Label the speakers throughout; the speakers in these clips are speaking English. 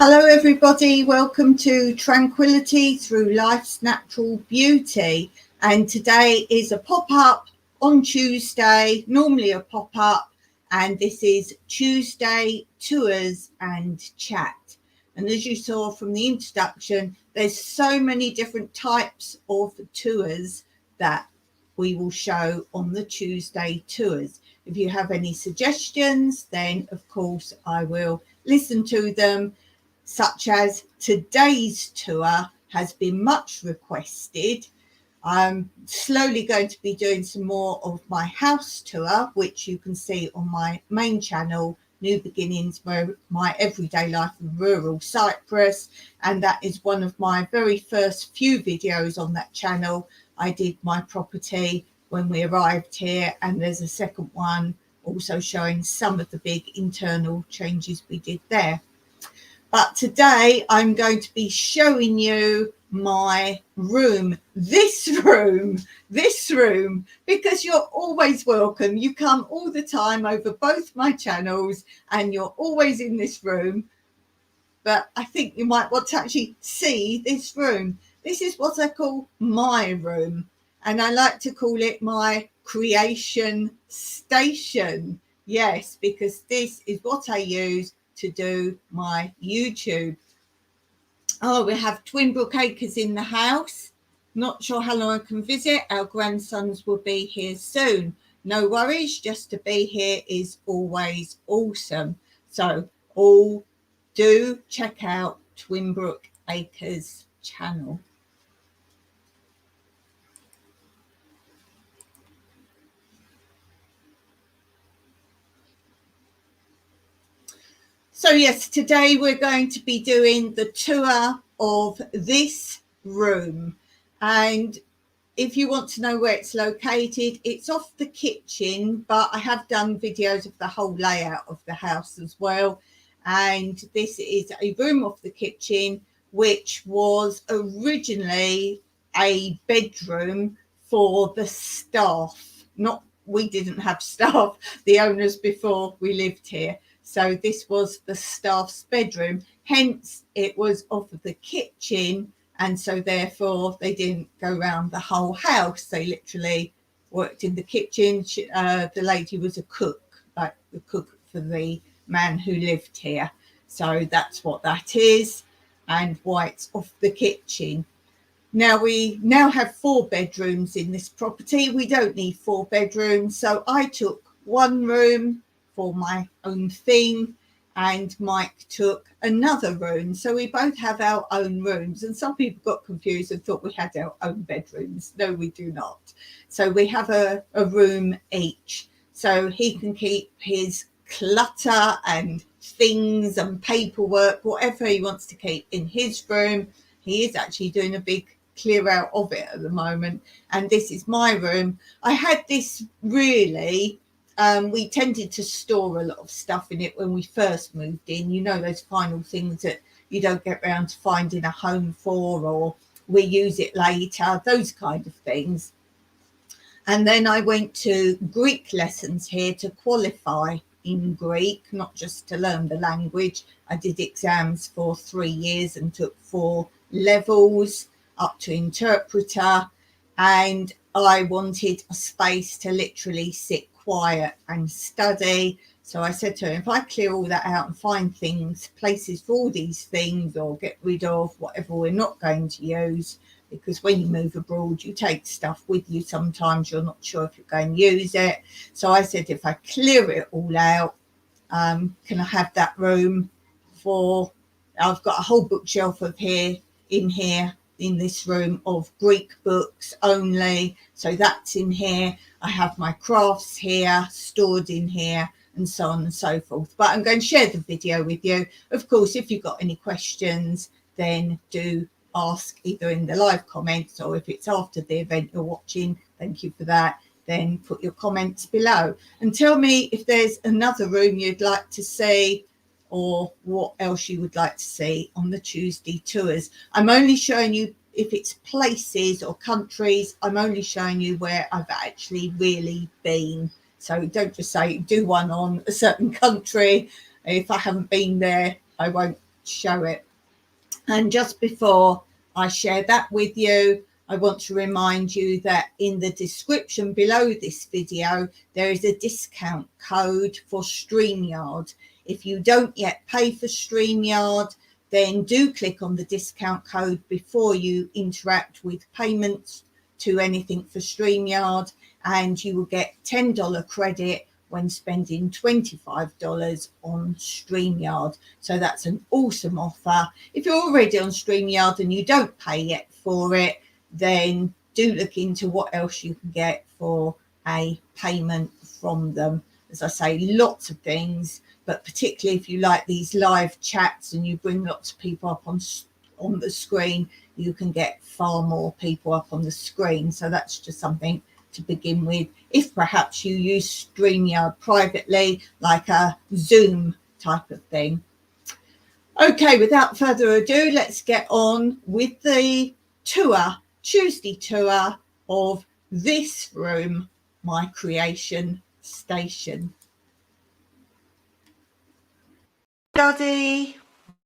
Speaker 1: Hello everybody, welcome to Tranquility Through Life's Natural Beauty, and today is a pop-up on Tuesday, normally a pop-up, and this is Tuesday Tours and Chat. And as you saw from the introduction, there's so many different types of tours that we will show on the Tuesday tours. If you have any suggestions, then of course I will listen to them, such as today's tour has been much requested. I'm slowly going to be doing some more of my house tour, which you can see on my main channel, New Beginnings, My Everyday Life in Rural Cyprus. And that is one of my very first few videos on that channel. I did my property when we arrived here, and there's a second one also showing some of the big internal changes we did there. But today I'm going to be showing you my room, this room, because you're always welcome. You come all the time over both my channels and you're always in this room. But I think you might want to actually see this room. This is what I call my room, and I like to call it my creation station. Yes, because this is what I use to do my YouTube. Oh, we have Twinbrook Acres in the house. Not sure how long I can visit. Our grandsons will be here soon. No worries, just to be here is always awesome. So all do check out Twinbrook Acres channel. So yes, today we're going to be doing the tour of this room, and if you want to know where it's located, it's off the kitchen, but I have done videos of the whole layout of the house as well. And this is a room off the kitchen, which was originally a bedroom for the staff. We didn't have staff, the owners before we lived here. So this was the staff's bedroom. Hence, it was off of the kitchen. And so therefore they didn't go around the whole house. They literally worked in the kitchen. The lady was a cook, like the cook for the man who lived here. So that's what that is, and why it's off the kitchen. Now we have 4 bedrooms in this property. We don't need 4 bedrooms. So I took one room for my own thing, and Mike took another room. So we both have our own rooms, and some people got confused and thought we had our own bedrooms. No, we do not. So we have a room each, so he can keep his clutter and things and paperwork, whatever he wants to keep in his room. He is actually doing a big clear out of it at the moment, and this is my room. I had this really we tended to store a lot of stuff in it when we first moved in. You know, those final things that you don't get around to finding a home for, or we use it later, those kind of things. And then I went to Greek lessons here to qualify in Greek, not just to learn the language. I did exams for 3 years and took 4 levels up to interpreter, and I wanted a space to literally sit quiet and study. So I said to him, if I clear all that out and find things, places for all these things, or get rid of whatever we're not going to use, because when you move abroad, you take stuff with you. Sometimes you're not sure if you're going to use it. So I said, if I clear it all out, can I have that room for, I've got a whole bookshelf in this room of Greek books only. So that's in here. I have my crafts here, stored in here, and so on and so forth. But I'm going to share the video with you. Of course, if you've got any questions, then do ask either in the live comments, or if it's after the event you're watching, thank you for that, then put your comments below. And tell me if there's another room you'd like to see, or what else you would like to see on the Tuesday tours. I'm only showing you, if it's places or countries, I'm only showing you where I've actually really been. So don't just say do one on a certain country. If I haven't been there, I won't show it. And just before I share that with you, I want to remind you that in the description below this video, there is a discount code for StreamYard. If you don't yet pay for StreamYard, then do click on the discount code before you interact with payments to anything for StreamYard, and you will get $10 credit when spending $25 on StreamYard. So that's an awesome offer. If you're already on StreamYard and you don't pay yet for it, then do look into what else you can get for a payment from them. As I say, lots of things, but particularly if you like these live chats and you bring lots of people up on the screen, you can get far more people up on the screen. So that's just something to begin with. If perhaps you use StreamYard privately, like a Zoom type of thing. Okay, without further ado, let's get on with the Tuesday tour of this room, my creation station. Study,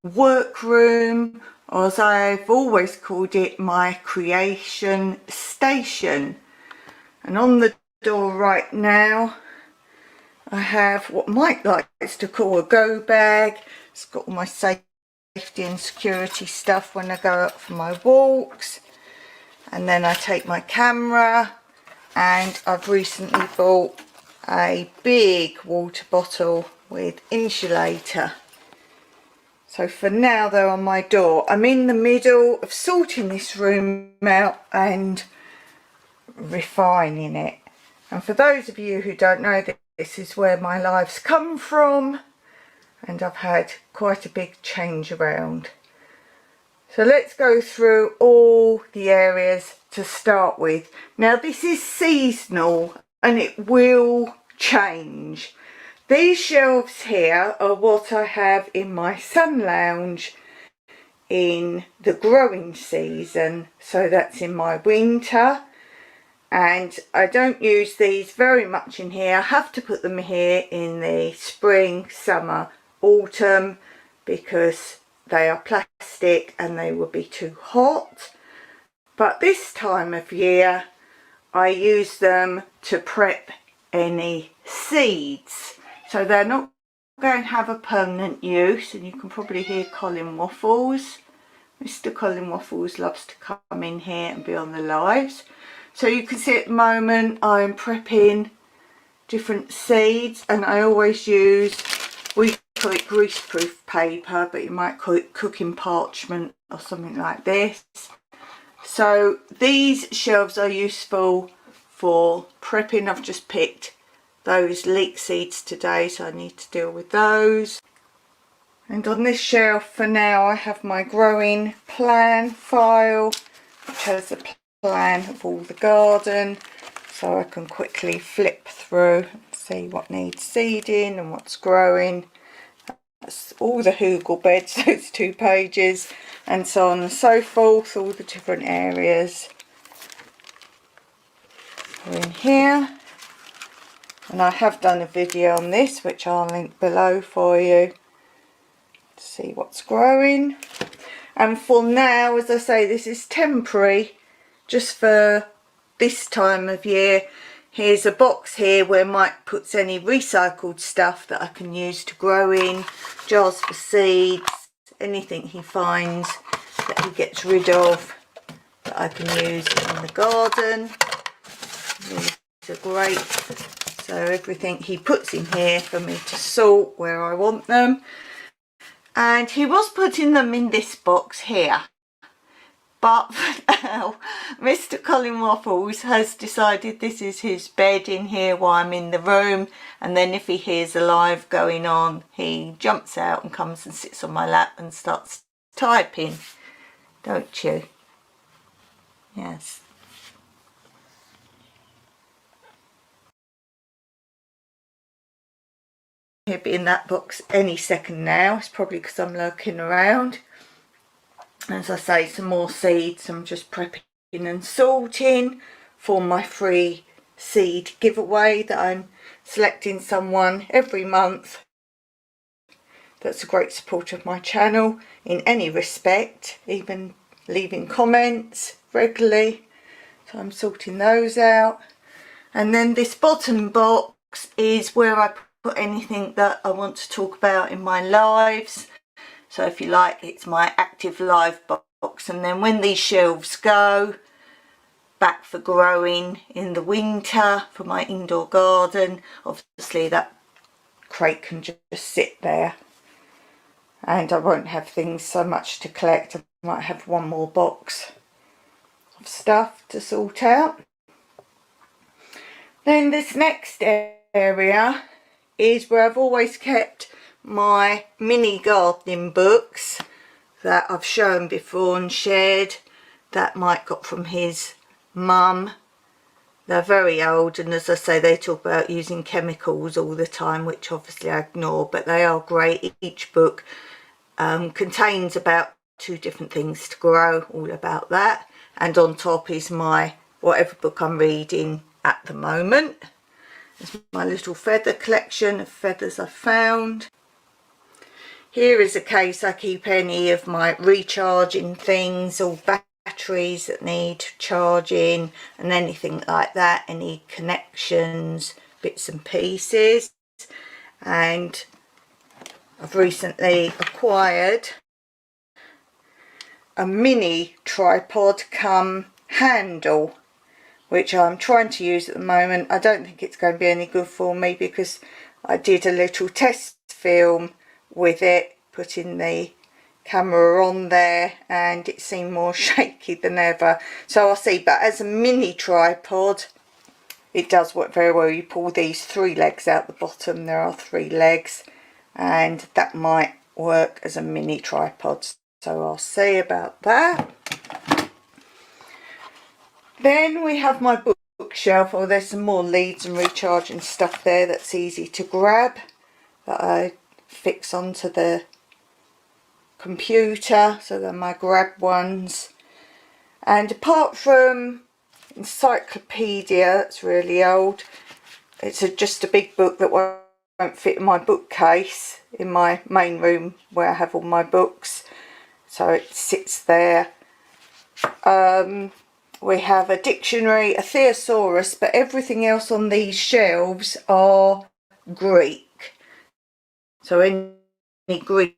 Speaker 1: workroom, or as I've always called it, my creation station. And on the door right now I have what Mike likes to call a go bag. It's got all my safety and security stuff when I go out for my walks. And then I take my camera, and I've recently bought a big water bottle with insulator. So for now they're on my door. I'm in the middle of sorting this room out and refining it. And for those of you who don't know, this is where my life's come from, and I've had quite a big change around. So let's go through all the areas to start with. Now this is seasonal and it will change. These shelves here are what I have in my sun lounge in the growing season. So that's in my winter. And I don't use these very much in here. I have to put them here in the spring, summer, autumn, because they are plastic and they will be too hot. But this time of year I use them to prep any seeds. So they're not going to have a permanent use, and you can probably hear Colin Waffles. Mr. Colin Waffles loves to come in here and be on the lives. So you can see at the moment I'm prepping different seeds, and I always use, we call it greaseproof paper, but you might call it cooking parchment or something like this. So these shelves are useful for prepping. I've just picked those leek seeds today, so I need to deal with those. And on this shelf for now I have my growing plan file, which has a plan of all the garden, so I can quickly flip through and see what needs seeding and what's growing. That's all the hugel beds, those 2 pages, and so on and so forth, all the different areas are in here. And I have done a video on this, which I'll link below for you to see what's growing. And for now, as I say, this is temporary, just for this time of year. Here's a box here where Mike puts any recycled stuff that I can use to grow in, jars for seeds, anything he finds that he gets rid of that I can use in the garden. These are great. So everything he puts in here for me to sort where I want them. And he was putting them in this box here. But for now, Mr. Colin Waffles has decided this is his bed in here while I'm in the room. And then if he hears a live going on, he jumps out and comes and sits on my lap and starts typing. Don't you? Yes. He'll be in that box any second now. It's probably because I'm lurking around. As I say, some more seeds I'm just prepping and sorting for my free seed giveaway that I'm selecting someone every month that's a great supporter of my channel in any respect, even leaving comments regularly. So I'm sorting those out. And then this bottom box is where I put anything that I want to talk about in my lives. So if you like, it's my active live box. And then when these shelves go back for growing in the winter for my indoor garden, obviously that crate can just sit there, and I won't have things so much to collect. I might have one more box of stuff to sort out. Then this next area is where I've always kept my mini gardening books that I've shown before and shared, that Mike got from his mum. They're very old, and as I say, they talk about using chemicals all the time, which obviously I ignore, but they are great. Each book contains about two different things to grow, all about that. And on top is my whatever book I'm reading at the moment. There's my little feather collection of feathers I found. Here is a case I keep any of my recharging things, or batteries that need charging and anything like that, any connections, bits and pieces. And I've recently acquired a mini tripod come handle, which I'm trying to use at the moment. I don't think it's going to be any good for me because I did a little test film with it, putting the camera on there, and it seemed more shaky than ever. So I'll see, but as a mini tripod it does work very well. You pull these 3 legs out the bottom, there are 3 legs, and that might work as a mini tripod. So I'll see about that. Then we have my bookshelf. Oh, there's some more leads and recharging stuff there that's easy to grab, that I fix onto the computer, so they're my grab ones. And apart from encyclopedia, that's really old, it's just a big book that won't fit in my bookcase in my main room where I have all my books, so it sits there. We have a dictionary, a thesaurus, but everything else on these shelves are Greek. So any Greek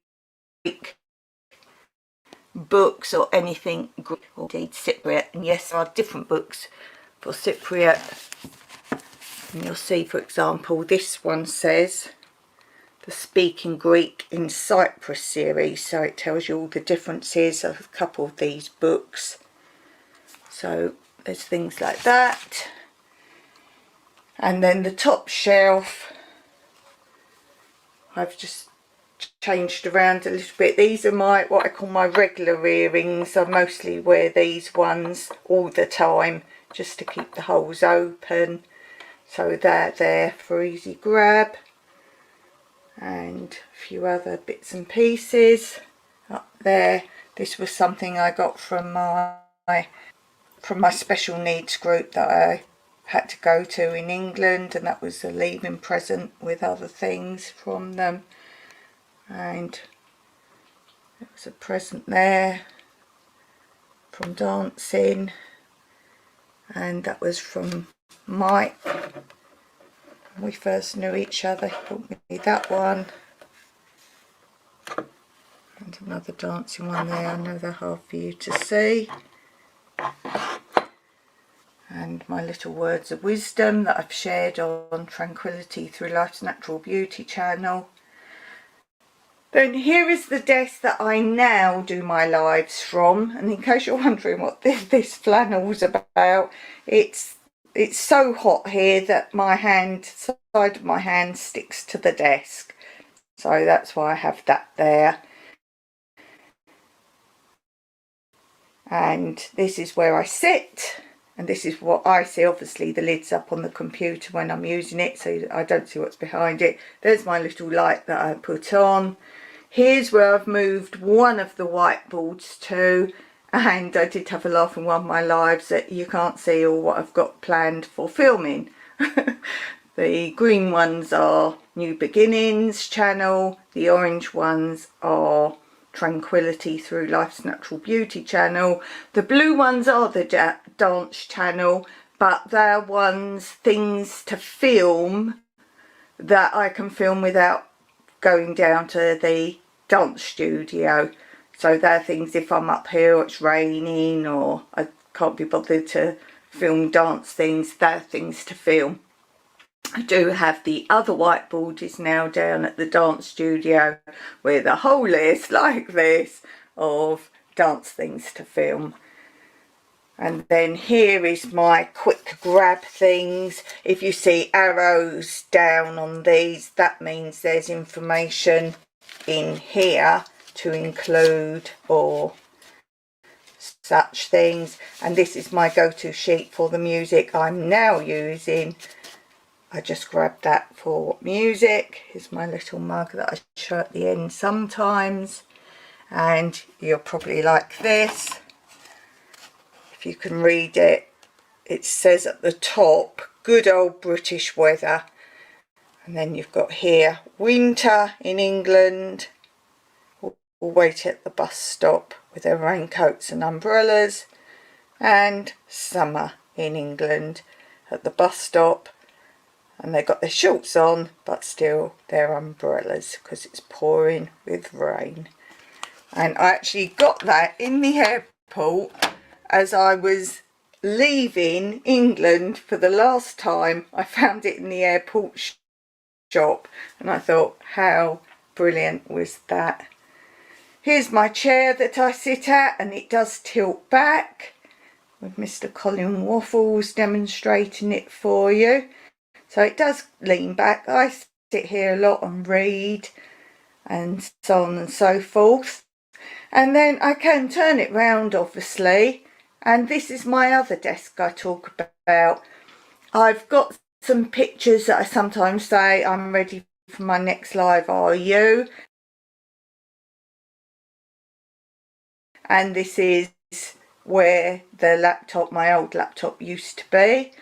Speaker 1: books or anything Greek, or indeed Cypriot, and yes, there are different books for Cypriot. And you'll see, for example, this one says the Speaking Greek in Cyprus series, so it tells you all the differences of a couple of these books. So there's things like that. And then the top shelf, I've just changed around a little bit. These are my, what I call my regular earrings. I mostly wear these ones all the time just to keep the holes open. So they're there for easy grab. And a few other bits and pieces up there. This was something I got from my special needs group that I had to go to in England, and that was a leaving present with other things from them. And there was a present there from dancing, and that was from Mike. When we first knew each other, he bought me that one. And another dancing one there, another half for you to see. And my little words of wisdom that I've shared on Tranquility Through Life's Natural Beauty channel. Then here is the desk that I now do my lives from, and in case you're wondering what this flannel's about, it's so hot here that my side of my hand sticks to the desk, so that's why I have that there. And this is where I sit, and this is what I see. Obviously the lid's up on the computer when I'm using it, so I don't see what's behind it. There's my little light that I put on. Here's where I've moved one of the whiteboards to, and I did have a laugh in one of my lives that you can't see all what I've got planned for filming. The green ones are New Beginnings channel, the orange ones are Tranquility Through Life's Natural Beauty channel, the blue ones are the dance channel, but they're things to film that I can film without going down to the dance studio. So they're things if I'm up here or it's raining or I can't be bothered to film dance things, they're things to film. I do have the other whiteboard is now down at the dance studio with a whole list like this of dance things to film. And then here is my quick grab things. If you see arrows down on these, that means there's information in here to include or such things. And this is my go-to sheet for the music I'm now using. I just grabbed that for music. Here's my little mug that I show at the end sometimes. and you're probably like this. If you can read it, it says at the top, good old British weather. And then you've got here, winter in England, all wait at the bus stop with their raincoats and umbrellas, and summer in England at the bus stop, and they've got their shorts on but still their umbrellas because it's pouring with rain. And I actually got that in the airport as I was leaving England for the last time. I found it in the airport shop and I thought, how brilliant was that? Here's my chair that I sit at, and it does tilt back, with Mr. Colin Waffles demonstrating it for you. So it does lean back. I sit here a lot and read and so on and so forth. And then I can turn it round, obviously. And this is my other desk I talk about. I've got some pictures that I sometimes say, I'm ready for my next live, are you? And this is where the laptop, my old laptop, used to be.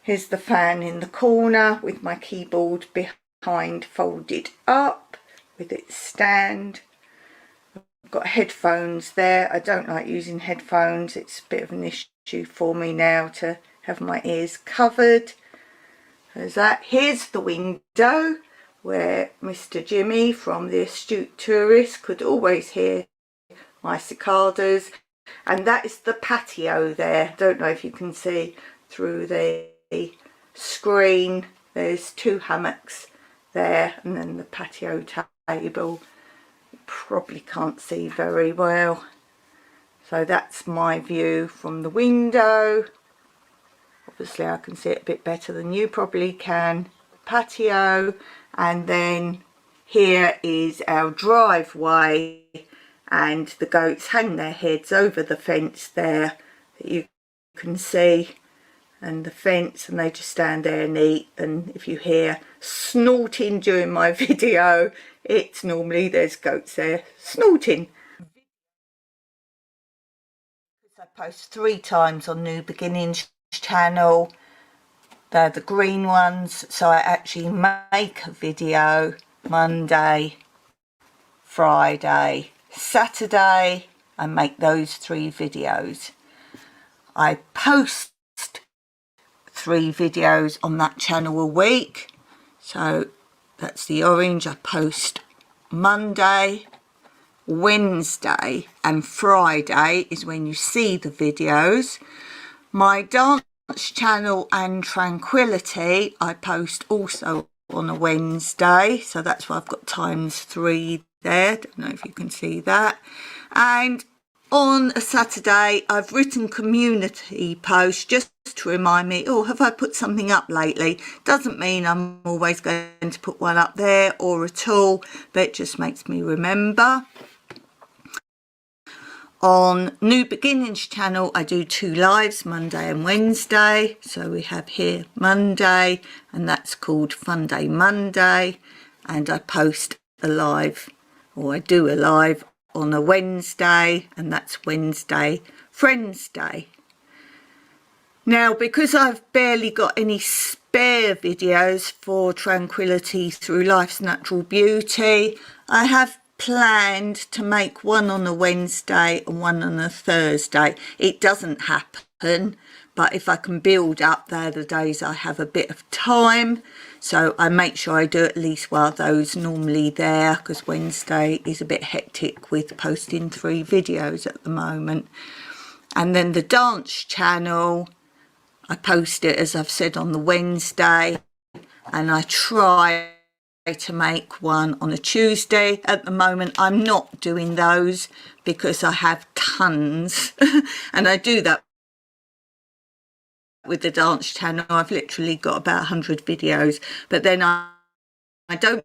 Speaker 1: Here's the fan in the corner with my keyboard behind folded up with its stand. I've got headphones there. I don't like using headphones. It's a bit of an issue for me now to have my ears covered. There's that. Here's the window where Mr. Jimmy from The Astute Tourist could always hear my cicadas. And that is the patio there. Don't know if you can see through the screen. There's two hammocks there, and then the patio table. You probably can't see very well. So that's my view from the window. Obviously I can see it a bit better than you probably can. Patio, and then here is our driveway, and the goats hang their heads over the fence there that you can see, and the fence, and they just stand there and eat. And if you hear snorting during my video, it's normally there's goats there snorting. I post 3 times on New Beginnings channel. They're the green ones, so I actually make a video Monday, Friday, Saturday. I make those 3 videos. I post 3 videos on that channel a week. So that's the orange. I post Monday, Wednesday and Friday is when you see the videos. My dance channel and Tranquility I post also on a Wednesday, so that's why I've got ×3 there. Don't know if you can see that. And on a Saturday I've written community posts just to remind me, oh, have I put something up lately? Doesn't mean I'm always going to put one up there or at all, but it just makes me remember. On New Beginnings channel I do 2 lives, Monday and Wednesday. So we have here Monday, and that's called Fun Day Monday, and I post a live, or I do a live on a Wednesday, and that's Wednesday Friends Day. Now, because I've barely got any spare videos for Tranquility Through Life's Natural Beauty, I have planned to make one on a Wednesday and one on a Thursday. It doesn't happen, but if I can build up, they're the days I have a bit of time, so I make sure I do at least while those normally there, because Wednesday is a bit hectic with posting 3 videos at the moment. And then the dance channel, I post it, as I've said, on the Wednesday, and I try to make one on a Tuesday. At the moment I'm not doing those because I have tons and I do that with the dance channel. I've literally got about 100 videos, but then I don't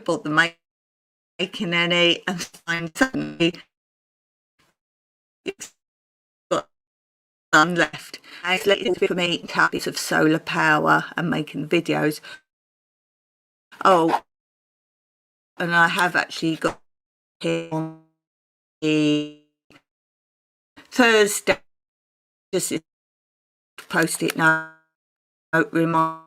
Speaker 1: bother making any, and I'm suddenly it's got none left. And it's little bit for me habits of solar power and making videos. Oh, and I have actually got here on Thursday, just a post-it note reminder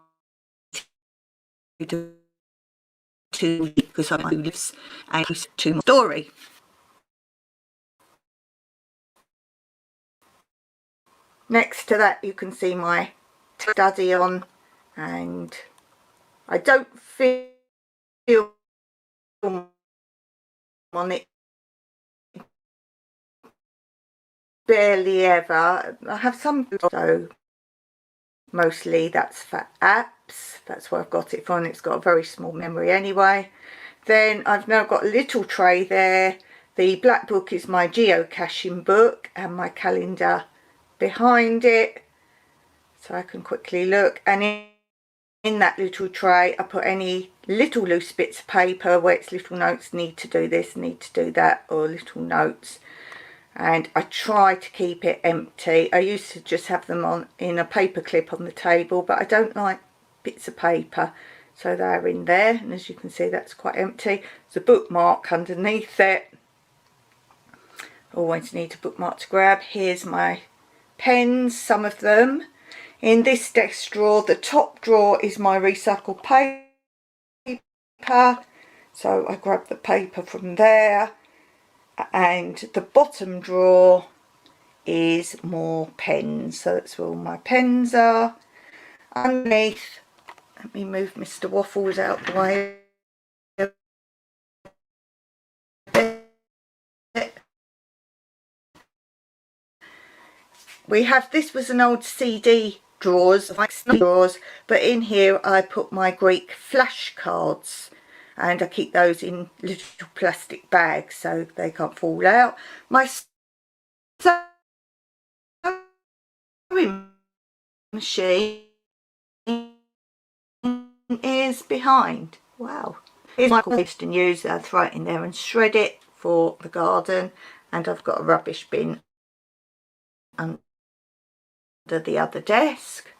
Speaker 1: to because I lives and to my story. Next to that you can see my study on, and I don't feel on it barely ever. I have some, so mostly that's for apps. That's where I've got it from. It's got a very small memory anyway. Then I've now got a little tray there. The black book is my geocaching book and my calendar behind it, so I can quickly look. And in that little tray I put any little loose bits of paper where it's little notes, need to do this, need to do that, or little notes. And I try to keep it empty. I used to just have them on in a paper clip on the table, but I don't like bits of paper, so they're in there. And as you can see, that's quite empty. There's a bookmark underneath it. Always need a bookmark to grab. Here's my pens, some of them. In this desk drawer, the top drawer is my recycled paper, so I grab the paper from there. And the bottom drawer is more pens, so that's where all my pens are. Underneath, let me move Mr. Waffles out the way. We have, this was an old CD drawers, like drawers, but in here I put my Greek flashcards, and I keep those in little plastic bags so they can't fall out. My sewing machine is behind. Wow. Here's my waste and use. I throw it in there and shred it for the garden, and I've got a rubbish bin under the other desk.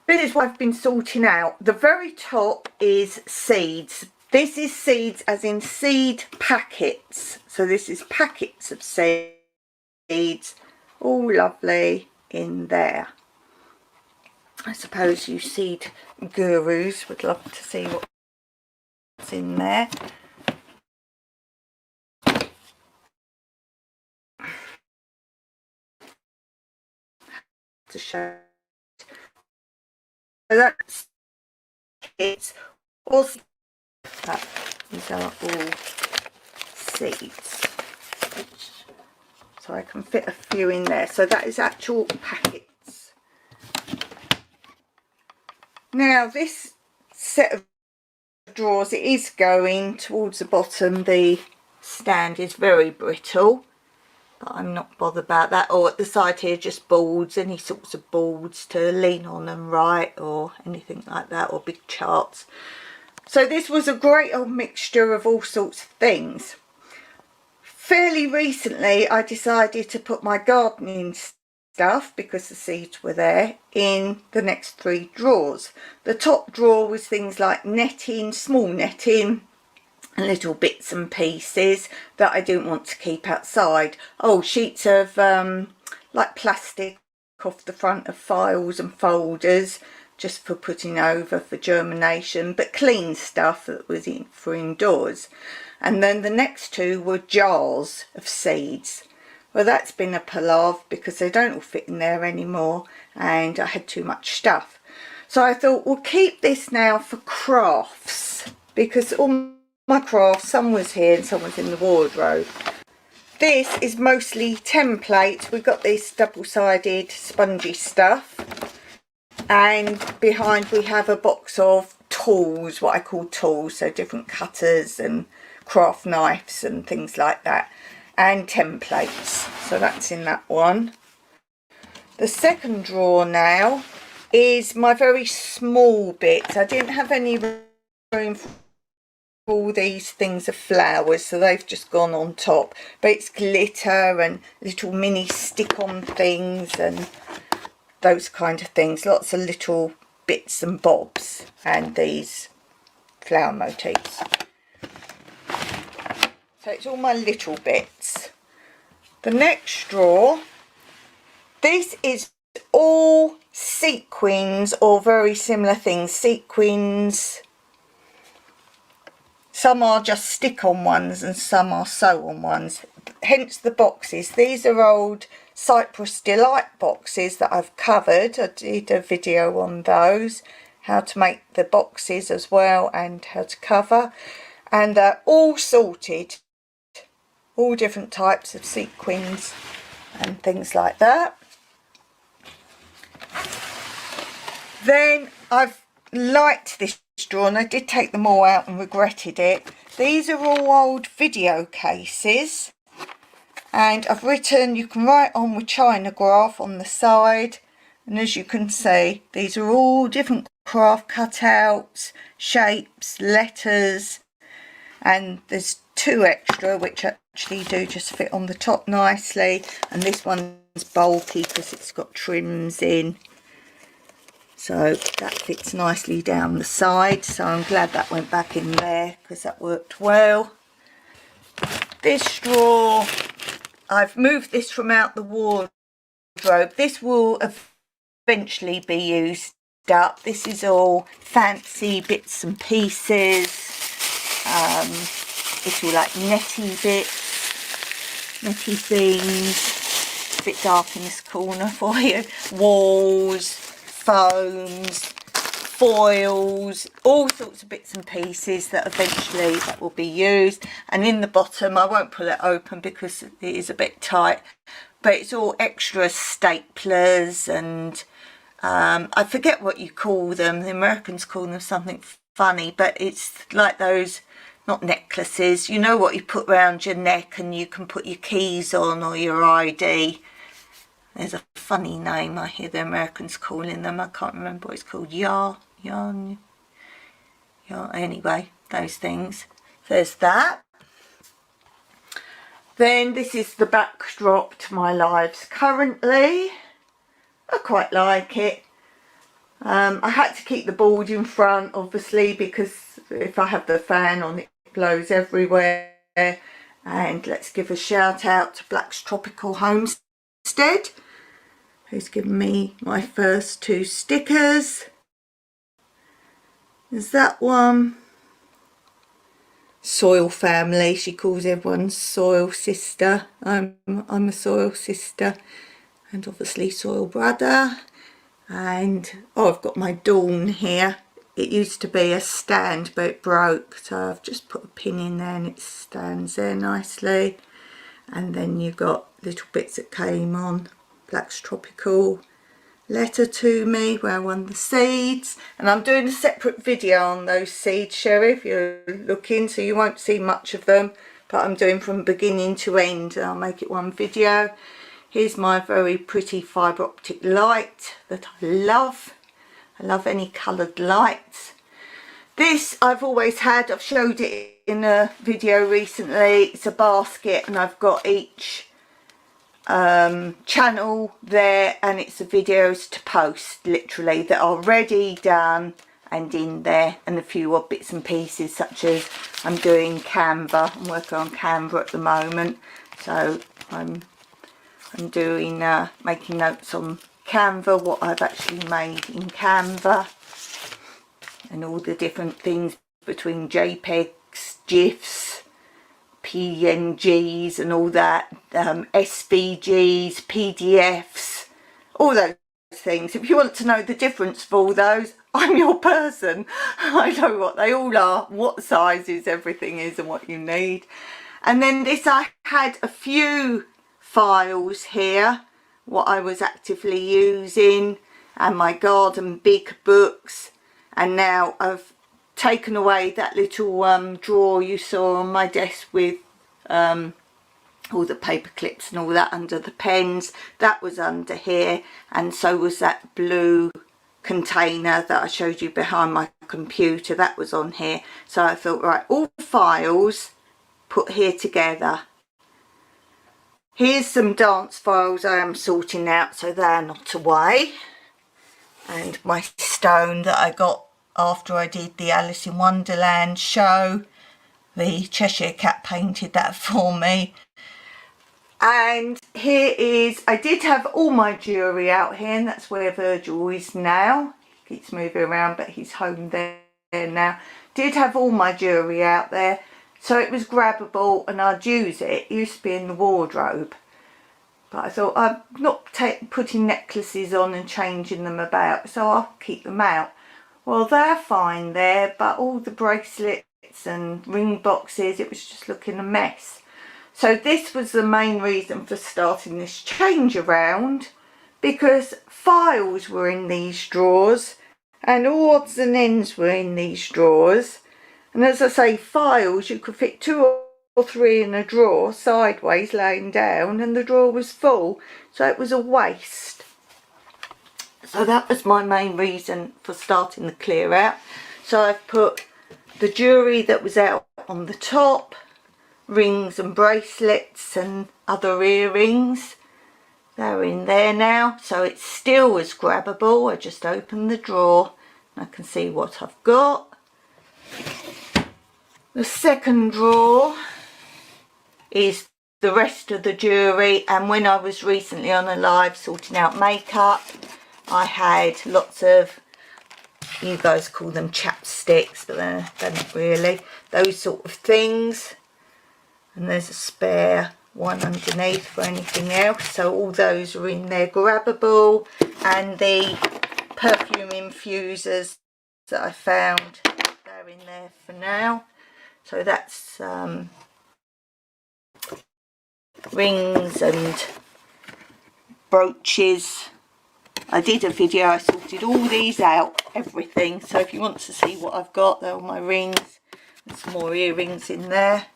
Speaker 1: This is what I've been sorting out. The very top is seeds. This is seeds as in seed packets. So this is packets of seeds, all lovely in there. I suppose you seed gurus would love to see what's in there. To show. So that's it's all. These are all seeds, so I can fit a few in there. So that is actual packets. Now this set of drawers, it is going towards the bottom. The stand is very brittle, but I'm not bothered about that. Or at the side here, just boards, any sorts of boards to lean on and write or anything like that, or big charts. So this was a great old mixture of all sorts of things. Fairly recently I decided to put my gardening stuff, because the seeds were there, in the next 3 drawers. The top drawer was things like netting, small netting, and little bits and pieces that I didn't want to keep outside. Oh, sheets of like plastic off the front of files and folders, just for putting over for germination, but clean stuff that was in for indoors. And then the next 2 were jars of seeds. Well, that's been a palaver because they don't all fit in there anymore, and I had too much stuff. So I thought, we'll keep this now for crafts, because all my crafts, some was here and some was in the wardrobe. This is mostly templates. We've got this double-sided spongy stuff, and behind we have a box of tools, what I call tools, so different cutters and craft knives and things like that, and templates. So that's in that one. The second drawer now is my very small bits. I didn't have any room for all these things of flowers, so they've just gone on top, but it's glitter and little mini stick-on things and those kind of things, lots of little bits and bobs, and these flower motifs. So it's all my little bits. The next drawer, this is all sequins or very similar things. Sequins, some are just stick-on ones and some are sew-on ones, hence the boxes. These are old Cyprus Delight boxes that I've covered. I did a video on those, how to make the boxes as well and how to cover, and they're all sorted, all different types of sequins and things like that. Then I've liked this drawer, and I did take them all out and regretted it. These are all old video cases, and I've written, you can write on with China graph on the side, and as you can see, these are all different craft cutouts, shapes, letters, and there's 2 extra which actually do just fit on the top nicely, and this one's bulky because it's got trims in, so that fits nicely down the side, so I'm glad that went back in there because that worked well. This drawer, I've moved this from out the wardrobe. This will eventually be used up. This is all fancy bits and pieces. It's all like netty bits, netty things. A bit dark in this corner for you. Walls, foams, foils, all sorts of bits and pieces that eventually that will be used. And in the bottom, I won't pull it open because it is a bit tight, but it's all extra staplers and I forget what you call them. The Americans call them something funny, but it's like those, not necklaces, you know what you put around your neck and you can put your keys on or your ID. There's a funny name I hear the Americans calling them. I can't remember what it's called. Yarn. Anyway, those things. There's that. Then this is the backdrop to my lives currently. I quite like it. I had to keep the board in front, obviously, because if I have the fan on, it blows everywhere. And let's give a shout out to Black's Tropical Homestead, who's given me my first 2 stickers. There's that one. Soil Family, she calls everyone Soil Sister. I'm a Soil Sister, and obviously Soil Brother. And oh, I've got my Dawn here. It used to be a stand, but it broke, so I've just put a pin in there and it stands there nicely. And then you've got little bits that came on. Black's Tropical Letter to Me, where I won the seeds, and I'm doing a separate video on those seeds, Sherry, if you're looking, so you won't see much of them, but I'm doing from beginning to end. I'll make it one video. Here's my very pretty fibre optic light that I love. I love any coloured lights. This I've always had. I've showed it in a video recently. It's a basket, and I've got each channel there, and it's the videos to post literally that are ready, done and in there, and a few odd bits and pieces, such as I'm doing Canva. I'm working on Canva at the moment, so I'm doing making notes on Canva, what I've actually made in Canva, and all the different things between JPEGs, GIFs, PNGs and all that, SVGs, PDFs, all those things. If you want to know the difference for all those, I'm your person. I know what they all are, what sizes everything is and what you need. And then this, I had a few files here, what I was actively using, and my garden big books, and now I've taken away that little drawer you saw on my desk with all the paper clips and all that under the pens. That was under here, and so was that blue container that I showed you behind my computer. That was on here. So I thought, right, all files put here together. Here's some dance files I am sorting out, so they're not away. And my stone that I got after I did the Alice in Wonderland show. The Cheshire Cat painted that for me. And here is, I did have all my jewellery out here, and that's where Virgil is now. He keeps moving around, but he's home there now. Did have all my jewellery out there, so it was grabbable and I'd use it. It used to be in the wardrobe, but I thought I'm not putting necklaces on and changing them about, so I'll keep them out. Well, they're fine there, but all the bracelets and ring boxes, it was just looking a mess. So this was the main reason for starting this change around, because files were in these drawers and all odds and ends were in these drawers. And as I say, files, you could fit 2 or 3 in a drawer sideways laying down, and the drawer was full, so it was a waste. So that was my main reason for starting the clear out. So I've put the jewellery that was out on the top, rings and bracelets and other earrings, they're in there now, so it's still as grabbable. I just open the drawer and I can see what I've got. The second drawer is the rest of the jewellery, and when I was recently on a live sorting out makeup, I had lots of, you guys call them chapsticks, but they're not really, those sort of things. And there's a spare one underneath for anything else, so all those are in there grabbable. And the perfume infusers that I found, they're in there for now. So that's rings and brooches. I did a video, I sorted all these out, everything, so if you want to see what I've got, they're all my rings. There's some more earrings in there.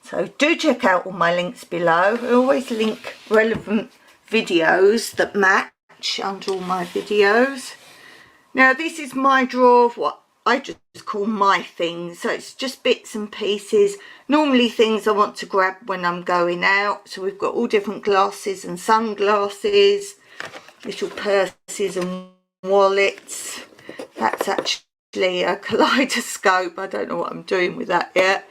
Speaker 1: So do check out all my links below. I always link relevant videos that match under all my videos. Now this is my drawer of what I just call my things. So it's just bits and pieces. Normally things I want to grab when I'm going out. So we've got all different glasses and sunglasses, little purses and wallets. That's actually a kaleidoscope. I don't know what I'm doing with that yet.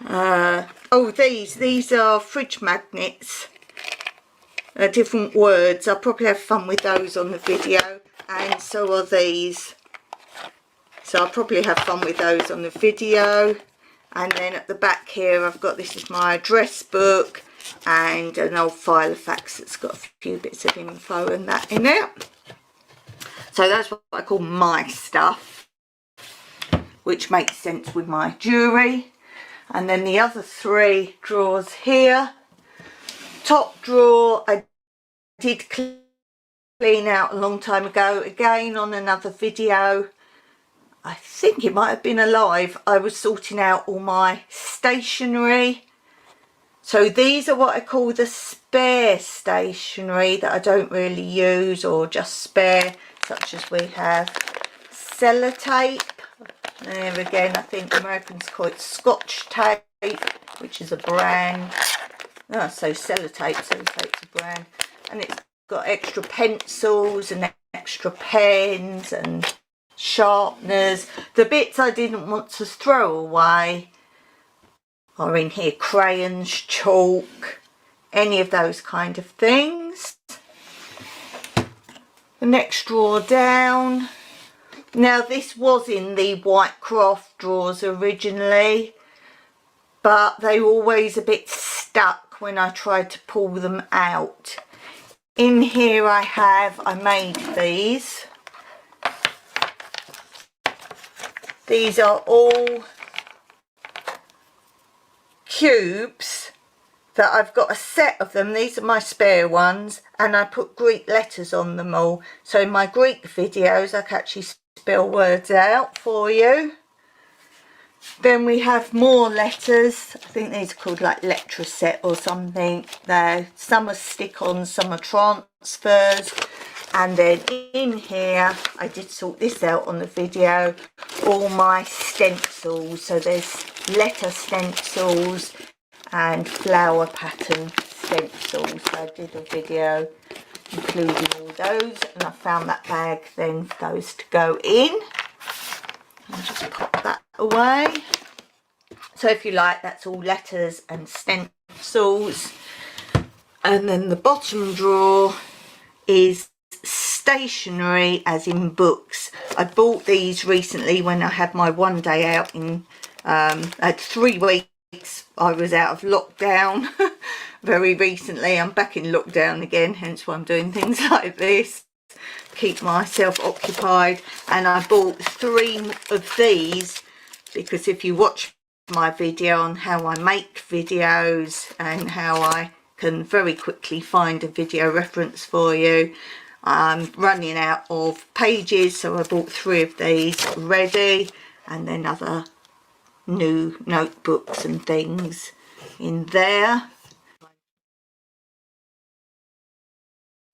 Speaker 1: Oh, these are fridge magnets, different words. I'll probably have fun with those on the video, and so are these, so I'll probably have fun with those on the video. And then at the back here I've got, this is my address book and an old file of facts that's got a few bits of info and that in it. So that's what I call my stuff, which makes sense with my jewellery. And then the other 3 drawers here. Top drawer I did clean out a long time ago, again on another video. I think it might have been a live. I was sorting out all my stationery. So these are what I call the spare stationery that I don't really use, or just spare, such as we have sellotape. There again, I think the Americans call it Scotch tape, which is a brand. Oh, so sellotape's a brand. And it's got extra pencils and extra pens and sharpeners. The bits I didn't want to throw away are in here: crayons, chalk, any of those kind of things. The next drawer down. Now this was in the white craft drawers originally, but they were always a bit stuck when I tried to pull them out. In here I made these. These are all cubes that I've got a set of them. These are my spare ones, and I put Greek letters on them all. So in my Greek videos I can actually spell words out for you. Then we have more letters. I think these are called like letter set or something. There, some are stick-ons, some are transfers. And then in here, I did sort this out on the video, all my stencils. So there's letter stencils and flower pattern stencils. So I did a video including all those, and I found that bag then for those to go in. I'll just pop that away. So if you like, that's all letters and stencils. And then the bottom drawer is stationery, as in books. I bought these recently when I had my one day out in I had 3 weeks I was out of lockdown. Very recently I'm back in lockdown again, hence why I'm doing things like this, keep myself occupied. And I bought 3 of these because if you watch my video on how I make videos and how I can very quickly find a video reference for you, I'm running out of pages, so I bought 3 of these ready, and then other new notebooks and things in there.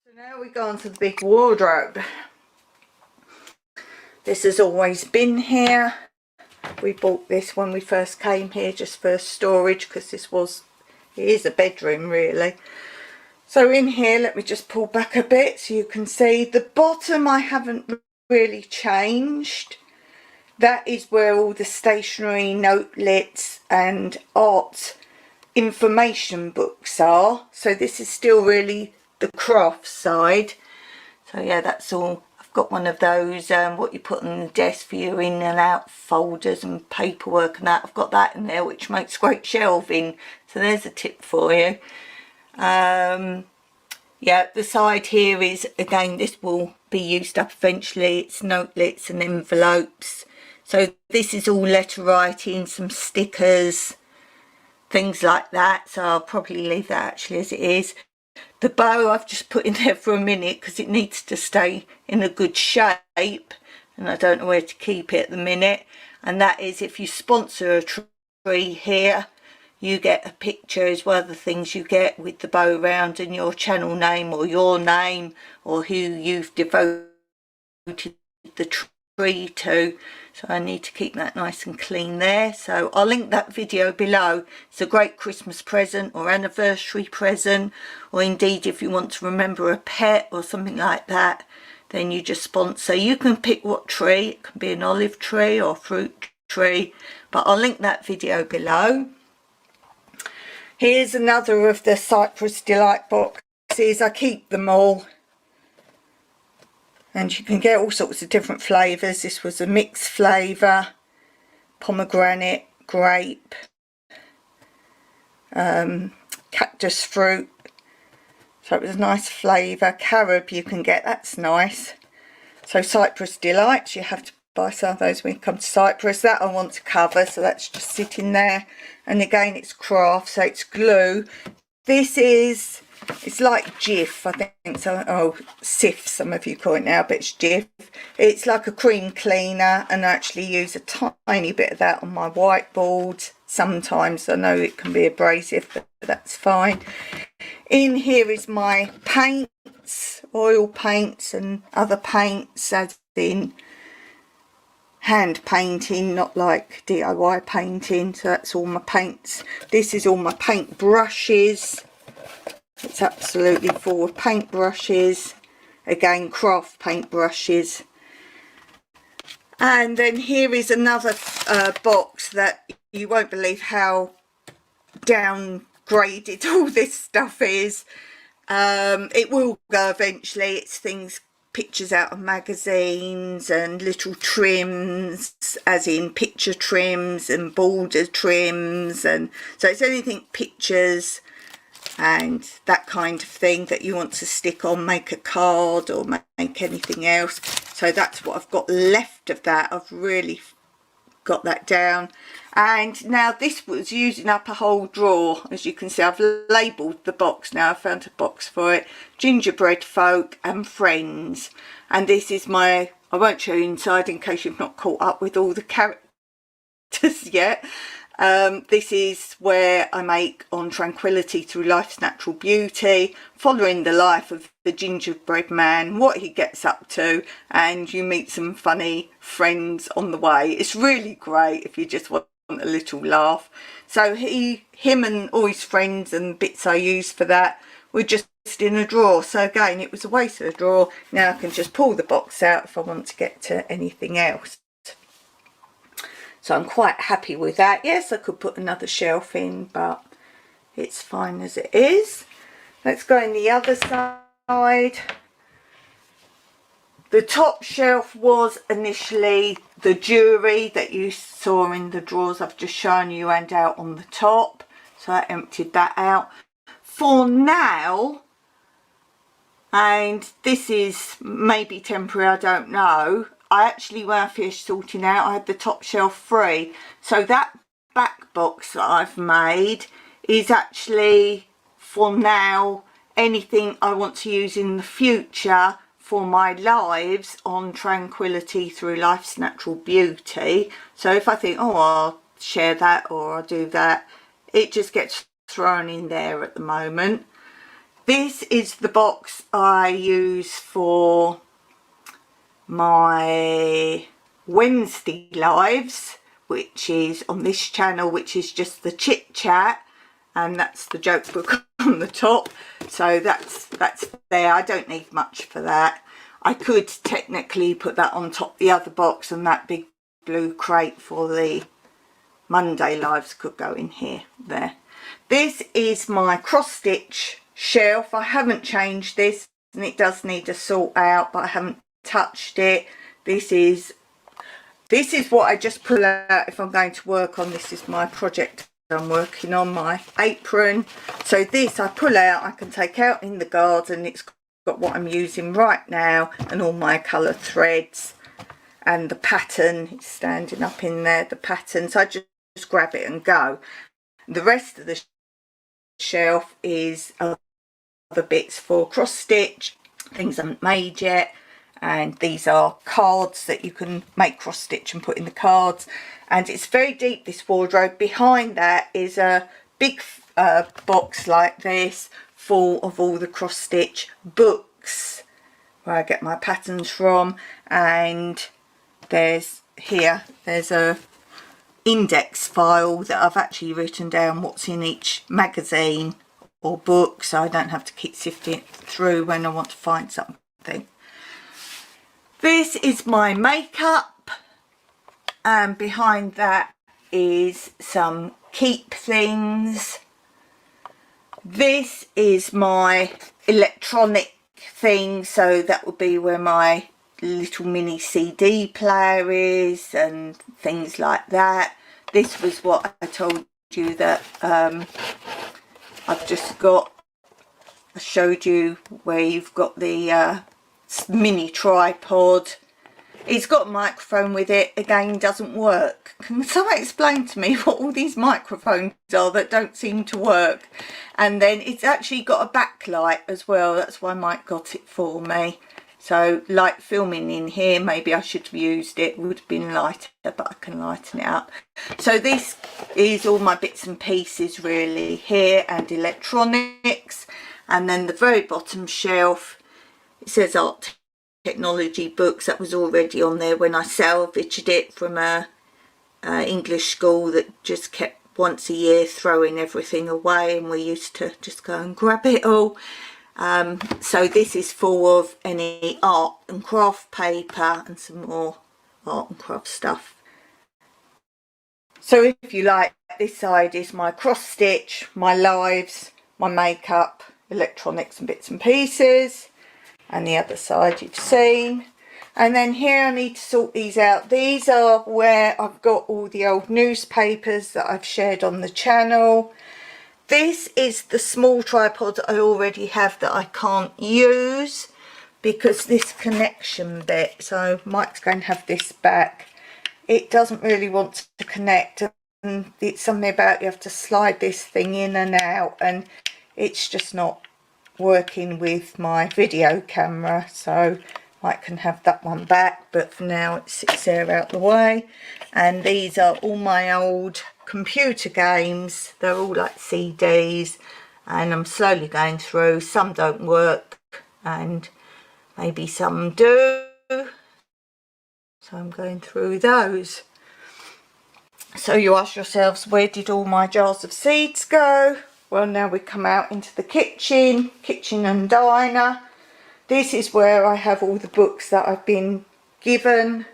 Speaker 1: So now we go on to the big wardrobe. This has always been here. We bought this when we first came here just for storage, because it is a bedroom really. So in here, let me just pull back a bit so you can see the bottom. I haven't really changed. That is where all the stationery, notelets and art information books are. So this is still really the craft side. So yeah, that's all. I've got one of those what you put on the desk for your in and out folders and paperwork and that. I've got that in there, which makes great shelving. So there's a tip for you. Yeah, the side here is, again, this will be used up eventually. It's notelets and envelopes. So this is all letter writing, some stickers, things like that. So I'll probably leave that actually as it is. The bow I've just put in there for a minute because it needs to stay in a good shape, and I don't know where to keep it at the minute. And that is, if you sponsor a tree here, you get a picture as well, the things you get with the bow round and your channel name or your name or who you've devoted the tree to. So I need to keep that nice and clean there. So I'll link that video below. It's a great Christmas present or anniversary present, or indeed if you want to remember a pet or something like that, then you just sponsor. You can pick what tree. It can be an olive tree or fruit tree, but I'll link that video below. Here's another of the Cyprus Delight boxes. I keep them all, and you can get all sorts of different flavours. This was a mixed flavour, pomegranate, grape, cactus fruit. So it was a nice flavour. Carob you can get, that's nice. So Cyprus Delights, you have to buy some of those when you come to Cyprus. That I want to cover, so that's just sitting there. And again, it's craft, so it's glue. This is, it's like Jif, I think so. Oh, Sif, some of you call it now, but it's Jif. It's like a cream cleaner, and I actually use a tiny bit of that on my whiteboard. Sometimes I know it can be abrasive, but that's fine. In here is my paints, oil paints and other paints, as in hand painting, not like DIY painting. So that's all my paints. This is all my paint brushes. It's absolutely full of paint brushes. Again, craft paint brushes. And then here is another box that you won't believe how downgraded all this stuff is. It will go eventually. It's things, pictures out of magazines and little trims, as in picture trims and border trims, and so it's anything pictures and that kind of thing that you want to stick on, make a card or make anything else. So that's what I've got left of that. I've really got that down. And now this was using up a whole drawer. As you can see, I've labelled the box now. I found a box for it. Gingerbread Folk and Friends. And this is my, I won't show you inside in case you've not caught up with all the characters yet. This is where I make On Tranquility Through Life's Natural Beauty, following the life of the gingerbread man, what he gets up to, and you meet some funny friends on the way. It's really great if you just want a little laugh. So him and all his friends and bits I use for that were just in a drawer. So again, it was a waste of a drawer. Now I can just pull the box out if I want to get to anything else. So I'm quite happy with that. Yes, I could put another shelf in, but it's fine as it is. Let's go in the other side. The top shelf was initially the jewellery that you saw in the drawers I've just shown you and out on the top. So I emptied that out. For now, and this is maybe temporary, I don't know, I actually, when I finished sorting out, I had the top shelf free. So that back box that I've made is actually, for now, anything I want to use in the future for my lives on Tranquility Through Life's Natural Beauty. So if I think, oh, I'll share that or I'll do that, it just gets thrown in there at the moment. This is the box I use for my Wednesday lives, which is on this channel, which is just the chit chat, and that's the joke book on the top. So that's there. I don't need much for that. I could technically put that on top the other box, and that big blue crate for the Monday lives could go in here. There. This is my cross stitch shelf. I haven't changed this, and it does need a sort out, but I haven't touched it. This is what I just pull out if I'm going to work on. This is my project I'm working on, my apron. So this I pull out, I can take out in the garden. It's got what I'm using right now and all my colour threads and the pattern. It's standing up in there, the pattern. So I just grab it and go. The rest of the shelf is other bits for cross stitch, things I haven't made yet. And these are cards that you can make cross stitch and put in the cards. And it's very deep, this wardrobe. Behind that is a big box like this full of all the cross stitch books where I get my patterns from. And there's a index file that I've actually written down what's in each magazine or book, so I don't have to keep sifting through when I want to find something. This is my makeup, and behind that is some keep things. This is my electronic thing, so that would be where my little mini CD player is and things like that. This was what I told you that I've just got. I showed you where you've got the mini tripod. It's got a microphone with it. Again, doesn't work. Can someone explain to me what all these microphones are that don't seem to work? And then it's actually got a backlight as well. That's why Mike got it for me. So like filming in here, maybe I should have used it. It would have been lighter, but I can lighten it up. So this is all my bits and pieces really here, and electronics. And then the very bottom shelf, it says art technology books. That was already on there when I salvaged it from a English school that just kept once a year throwing everything away, and we used to just go and grab it all. So this is full of any art and craft paper and some more art and craft stuff. So if you like, this side is my cross stitch, my lives, my makeup, electronics and bits and pieces, and the other side you've seen. And then here I need to sort these out. These are where I've got all the old newspapers that I've shared on the channel. This is the small tripod I already have that I can't use because this connection bit, so Mike's going to have this back. It doesn't really want to connect, and it's something about you have to slide this thing in and out, and it's just not working with my video camera, so Mike can have that one back, but for now it sits there out the way. And these are all my old computer games. They're all like CDs, and I'm slowly going through. Some don't work and maybe some do, so I'm going through those. So you ask yourselves, where did all my jars of seeds go? Well, now we come out into the kitchen and diner. This is where I have all the books that I've been given.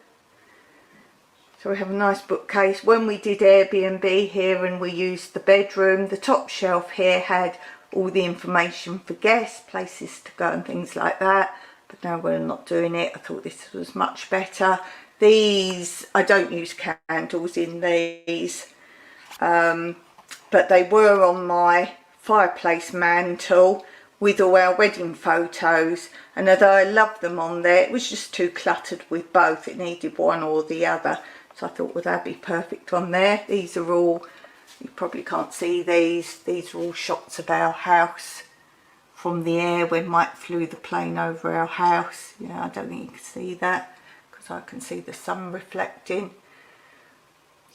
Speaker 1: So we have a nice bookcase. When we did Airbnb here and we used the bedroom, the top shelf here had all the information for guests, places to go and things like that. But now we're not doing it. I thought this was much better. These, I don't use candles in these, but they were on my fireplace mantle with all our wedding photos, and although I love them on there, it was just too cluttered with both. It needed one or the other, so I thought, well, that'd be perfect on there. These are all, you probably can't see these are all shots of our house from the air when Mike flew the plane over our house. Yeah, I don't think you can see that because I can see the sun reflecting.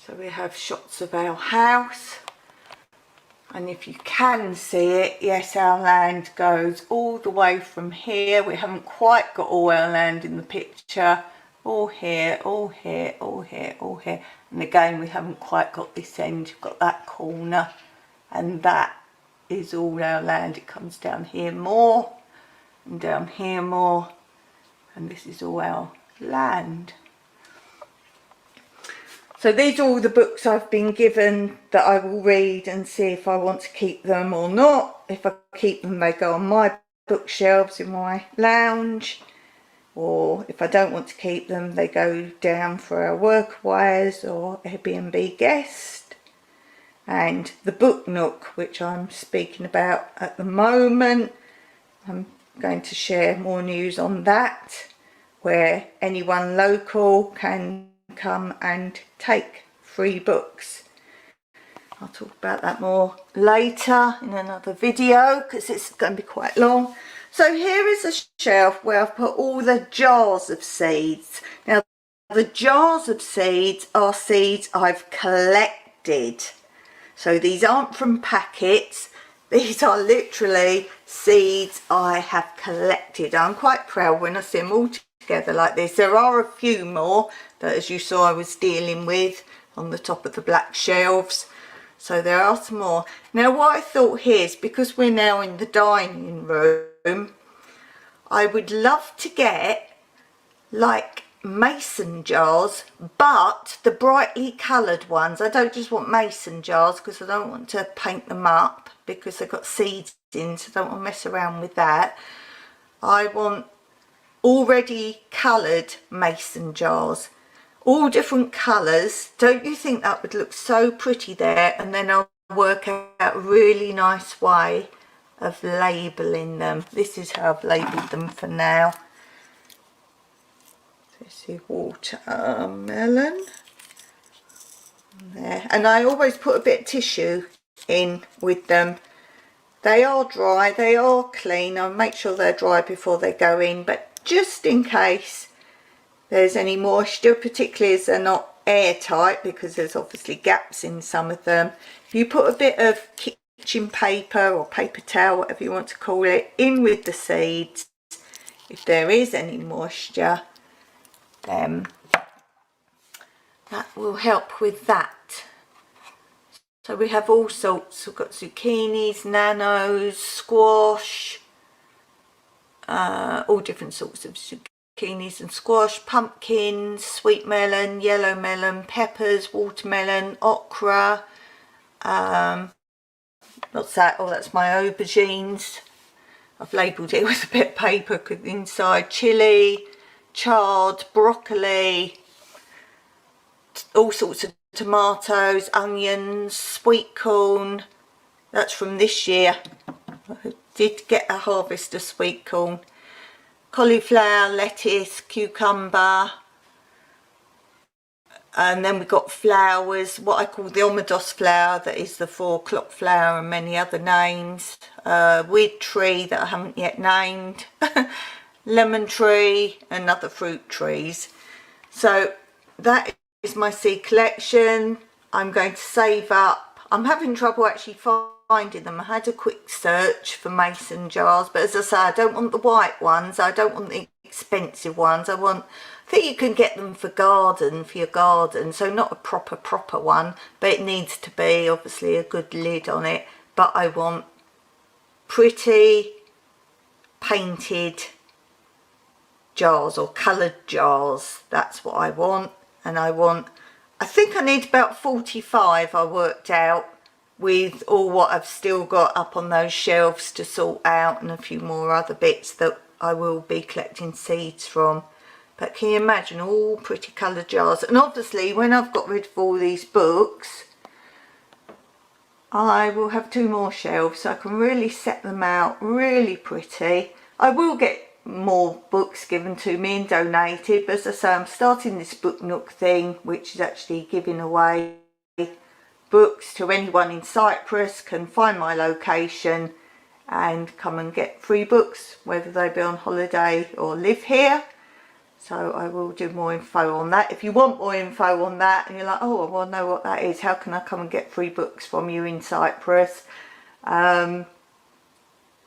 Speaker 1: So we have shots of our house, and if you can see it, yes, our land goes all the way from here. We haven't quite got all our land in the picture. All here, all here, all here, all here, and again we haven't quite got this end. You've got that corner, and that is all our land. It comes down here more and down here more, and this is all our land. So these are all the books I've been given that I will read and see if I want to keep them or not. If I keep them, they go on my bookshelves in my lounge, or if I don't want to keep them, they go down for our workways or Airbnb guests. And the book nook, which I'm speaking about at the moment, I'm going to share more news on that, where anyone local can come and take free books. I'll talk about that more later in another video because it's going to be quite long. So here is a shelf where I've put all the jars of seeds. Now the jars of seeds are seeds I've collected. So these aren't from packets, these are literally seeds I have collected. I'm quite proud when I see them all together like this. There are a few more that, as you saw, I was dealing with on the top of the black shelves. So there are some more. Now what I thought here is, because we're now in the dining room, I would love to get like mason jars, but the brightly coloured ones. I don't just want mason jars because I don't want to paint them up because they've got seeds in, so I don't want to mess around with that. I want already coloured mason jars, all different colours. Don't you think that would look so pretty there? And then I'll work out a really nice way of labelling them. This is how I've labelled them for now. See, watermelon there, and I always put a bit of tissue in with them. They are dry, they are clean. I'll make sure they're dry before they go in, but just in case there's any moisture, particularly as they're not airtight, because there's obviously gaps in some of them. If you put a bit of kitchen paper or paper towel, whatever you want to call it, in with the seeds, if there is any moisture, that will help with that. So we have all sorts. We've got zucchinis, nanos, squash, all different sorts of zucchinis and squash, pumpkins, sweet melon, yellow melon, peppers, watermelon, okra. What's that? Oh, that's my aubergines. I've labelled it with a bit of paper inside. Chilli, chard, broccoli, all sorts of tomatoes, onions, sweet corn. That's from this year. I did get a harvest of sweet corn. Cauliflower, lettuce, cucumber, and then we've got flowers, what I call the Omedos flower, that is the 4 o'clock flower, and many other names. Weird tree that I haven't yet named. Lemon tree and other fruit trees. So that is my seed collection. I'm going to save up. I'm having trouble actually finding them. I had a quick search for mason jars, but as I say, I don't want the white ones. I don't want the expensive ones. I think you can get them for your garden, so not a proper one, but it needs to be obviously a good lid on it. But I want pretty painted jars or coloured jars. That's what I want. And I think I need about 45, I worked out, with all what I've still got up on those shelves to sort out, and a few more other bits that I will be collecting seeds from. But can you imagine all pretty coloured jars? And obviously when I've got rid of all these books, I will have 2 more shelves, so I can really set them out really pretty. I will get more books given to me and donated, but as I say, I'm starting this book nook thing, which is actually giving away books to anyone in Cyprus can find my location and come and get free books, whether they be on holiday or live here. So I will do more info on that. If you want more info on that and you're like, oh, I want to know what that is, how can I come and get free books from you in Cyprus,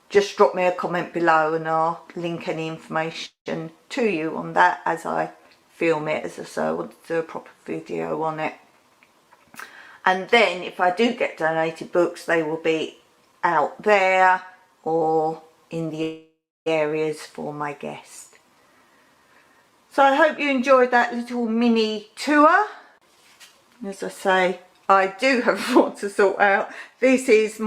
Speaker 1: just drop me a comment below and I'll link any information to you on that as I film it. As I say, I want to do a proper video on it. And then if I do get donated books, they will be out there or in the areas for my guests. So I hope you enjoyed that little mini tour. As I say, I do have more to sort out. This is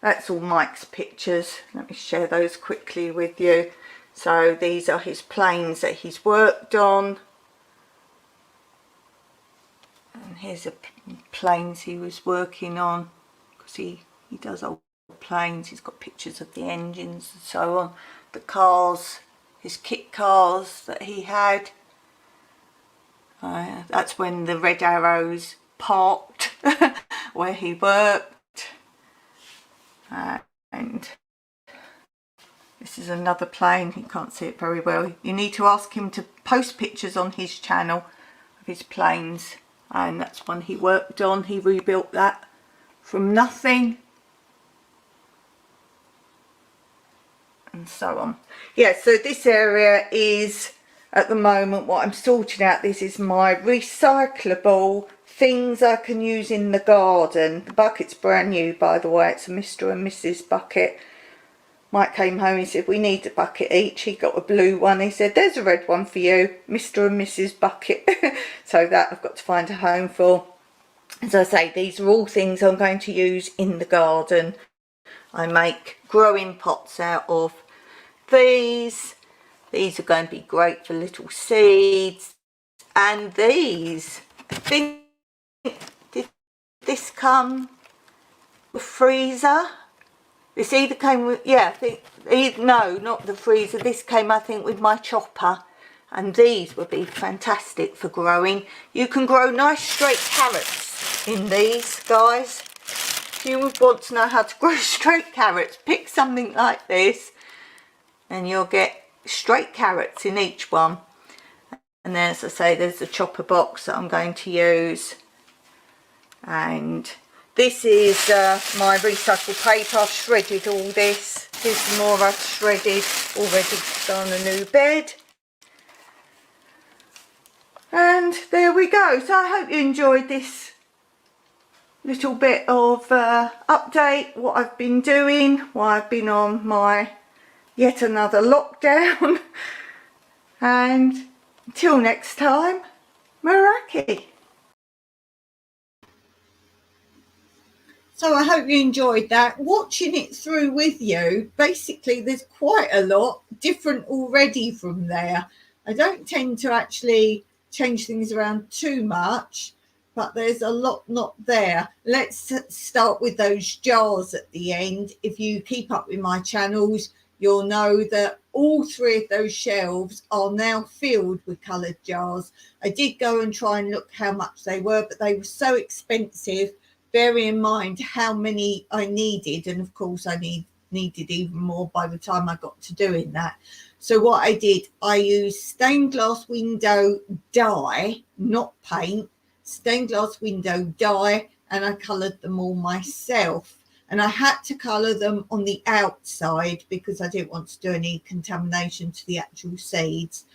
Speaker 1: that's all Mike's pictures. Let me share those quickly with you. So these are his planes that he's worked on. And here's the planes he was working on, because he does old planes. He's got pictures of the engines and so on. The cars, his kit cars that he had. That's when the Red Arrows parked where he worked. And this is another plane. You can't see it very well. You need to ask him to post pictures on his channel of his planes. And that's one he worked on. He rebuilt that from nothing. And so on. Yeah, so this area is, at the moment, what I'm sorting out. This is my recyclable things I can use in the garden. The bucket's brand new, by the way. It's a Mr. and Mrs. bucket. Mike came home, he said, we need a bucket each. He got a blue one. He said, there's a red one for you, Mr. and Mrs. bucket. So that I've got to find a home for. As I say, these are all things I'm going to use in the garden. I make growing pots out of these. These are going to be great for little seeds. And these, I think, did this come with freezer? This either came with, yeah, no, not the freezer. This came, I think, with my chopper. And these would be fantastic for growing. You can grow nice straight carrots in these, guys. If you would want to know how to grow straight carrots, pick something like this and you'll get straight carrots in each one. And then, as I say, there's a chopper box that I'm going to use. And this is my recycled paper. I've shredded all this. Here's some more I've shredded, all ready to go on a new bed. And there we go. So I hope you enjoyed this little bit of update, what I've been doing, why I've been on my yet another lockdown. And until next time, Meraki. So I hope you enjoyed that. Watching it through with you, basically there's quite a lot different already from there. I don't tend to actually change things around too much, but there's a lot not there. Let's start with those jars at the end. If you keep up with my channels, you'll know that all 3 of those shelves are now filled with coloured jars. I did go and try and look how much they were, but they were so expensive. Bearing in mind how many I needed, and of course I needed even more by the time I got to doing that. So what I did, I used stained glass window dye, not paint, stained glass window dye, and I coloured them all myself. And I had to colour them on the outside because I didn't want to do any contamination to the actual seeds.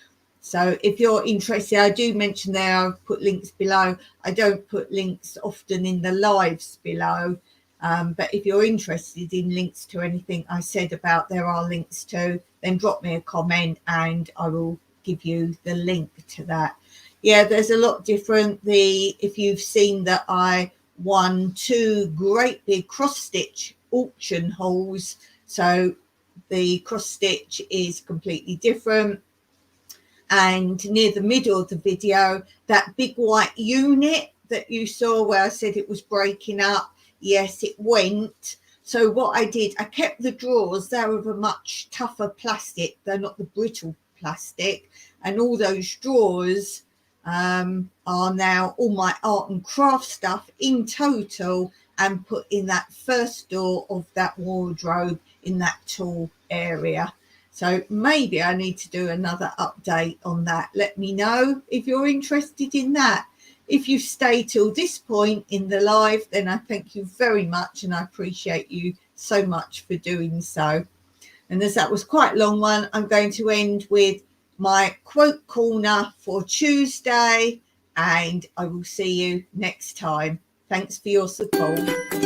Speaker 1: So if you're interested, I do mention there, I've put links below. I don't put links often in the lives below. But if you're interested in links to anything I said about there are links to, then drop me a comment and I will give you the link to that. Yeah, there's a lot different. If you've seen that I won 2 great big cross stitch auction hauls. So the cross stitch is completely different. And near the middle of the video, that big white unit that you saw where I said it was breaking up, yes, it went. So what I did, I kept the drawers. They're of a much tougher plastic. They're not the brittle plastic. And all those drawers are now all my art and craft stuff in total, and put in that first door of that wardrobe in that tall area. So maybe I need to do another update on that. Let me know if you're interested in that. If you stay till this point in the live, then I thank you very much, and I appreciate you so much for doing so. And as that was quite a long one, I'm going to end with my quote corner for Tuesday, and I will see you next time. Thanks for your support.